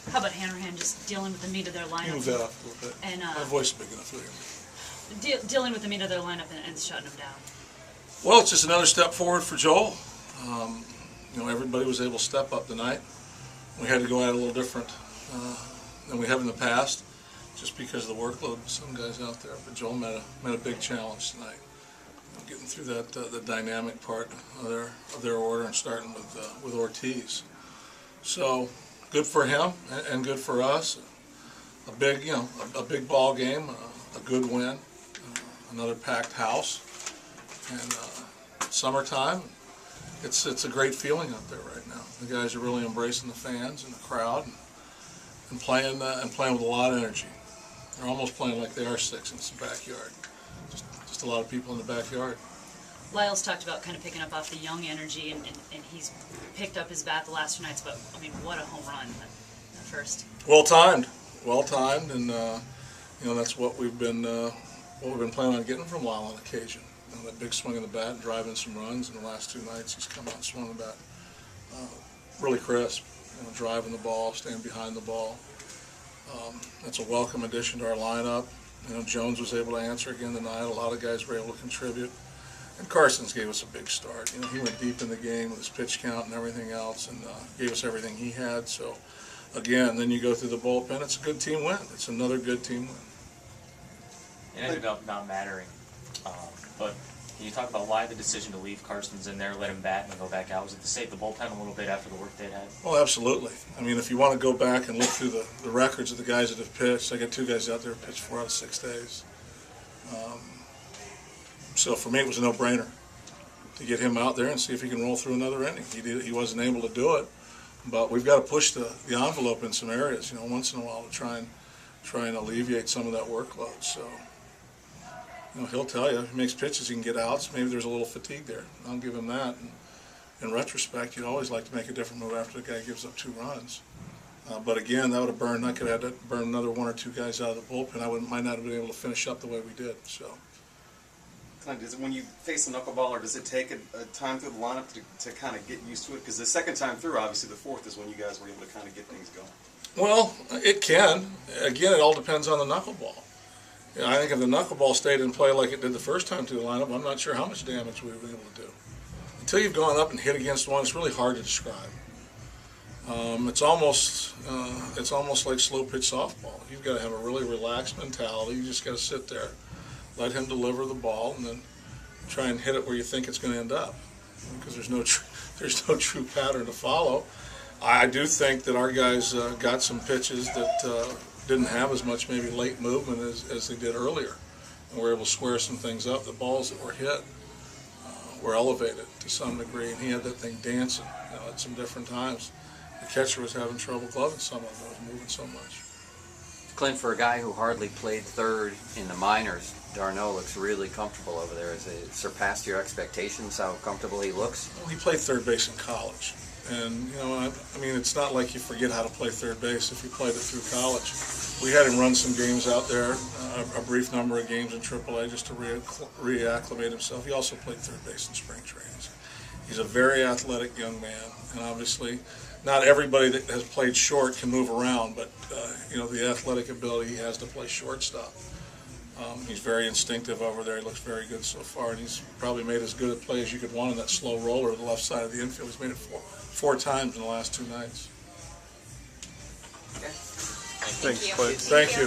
How about Hanrahan just dealing with the meat of their lineup? Move that up a little bit. And, my voice is big enough for you. Dealing with the meat of their lineup and shutting them down. Well, it's just another step forward for Joel. You know, everybody was able to step up tonight. We had to go at it a little different than we have in the past, just because of the workload of some guys out there. But Joel met a big challenge tonight, getting through that the dynamic part of their order and starting with Ortiz. So good for him and good for us. A big a big ball game, a good win, another packed house, and summertime. It's a great feeling out there right now. The guys are really embracing the fans and the crowd and playing with a lot of energy. They're almost playing like they are six in the backyard. Just a lot of people in the backyard. Lyle's talked about kind of picking up off the young energy, and he's picked up his bat the last 2 nights. But I mean, what a home run at first. Well timed, and you know, that's what we've been planning on getting from Lyle on occasion. You know, that big swing of the bat, and driving some runs. In the last 2 nights, he's come out and swung the bat really crisp. You know, driving the ball, staying behind the ball. That's a welcome addition to our lineup. You know, Jones was able to answer again tonight. A lot of guys were able to contribute. And Carson's gave us a big start. You know, he went deep in the game with his pitch count and everything else, and gave us everything he had. So, again, then you go through the bullpen. It's a good team win. It's another good team win. It ended up not mattering. But can you talk about why the decision to leave Carson's in there, let him bat, and then go back out? Was it to save the bullpen a little bit after the work they'd had? Well, absolutely. I mean, if you want to go back and look through the records of the guys that have pitched, I got 2 guys out there who pitched 4 out of 6 days. So for me, it was a no-brainer to get him out there and see if he can roll through another inning. He wasn't able to do it, but we've got to push the envelope in some areas, you know, once in a while to try and alleviate some of that workload. So, you know, he'll tell you, if he makes pitches, he can get outs. Maybe there's a little fatigue there. I'll give him that. And in retrospect, you'd always like to make a different move after the guy gives up 2 runs. But again, that would have burned. I could have had to burn another 1 or 2 guys out of the bullpen. Might not have been able to finish up the way we did. So. Clint, when you face a knuckleballer, does it take a time through the lineup to kind of get used to it? Because the second time through, obviously the fourth is when you guys were able to kind of get things going. Well, it can. Again, it all depends on the knuckleball. You know, I think if the knuckleball stayed in play like it did the first time through the lineup, I'm not sure how much damage we would be able to do. Until you've gone up and hit against one, it's really hard to describe. It's almost like slow pitch softball. You've got to have a really relaxed mentality. You just got to sit there, let him deliver the ball, and then try and hit it where you think it's going to end up. Because there's no true pattern to follow. I do think that our guys got some pitches that didn't have as much maybe late movement as they did earlier, and were able to square some things up. The balls that were hit were elevated to some degree, and he had that thing dancing, you know, at some different times. The catcher was having trouble gloving some of them. It was moving so much. Clint, for a guy who hardly played third in the minors, Darno looks really comfortable over there. Has it surpassed your expectations how comfortable he looks? Well, he played third base in college. And, you know, I mean, it's not like you forget how to play third base if you played it through college. We had him run some games out there, a brief number of games in AAA just to reacclimate himself. He also played third base in spring trainings. He's a very athletic young man, and obviously not everybody that has played short can move around, but, you know, the athletic ability he has to play shortstop. He's very instinctive over there. He looks very good so far, and he's probably made as good a play as you could want on that slow roller to the left side of the infield. He's made it four times in the last 2 nights. Okay. Thanks, Clint. Thank you.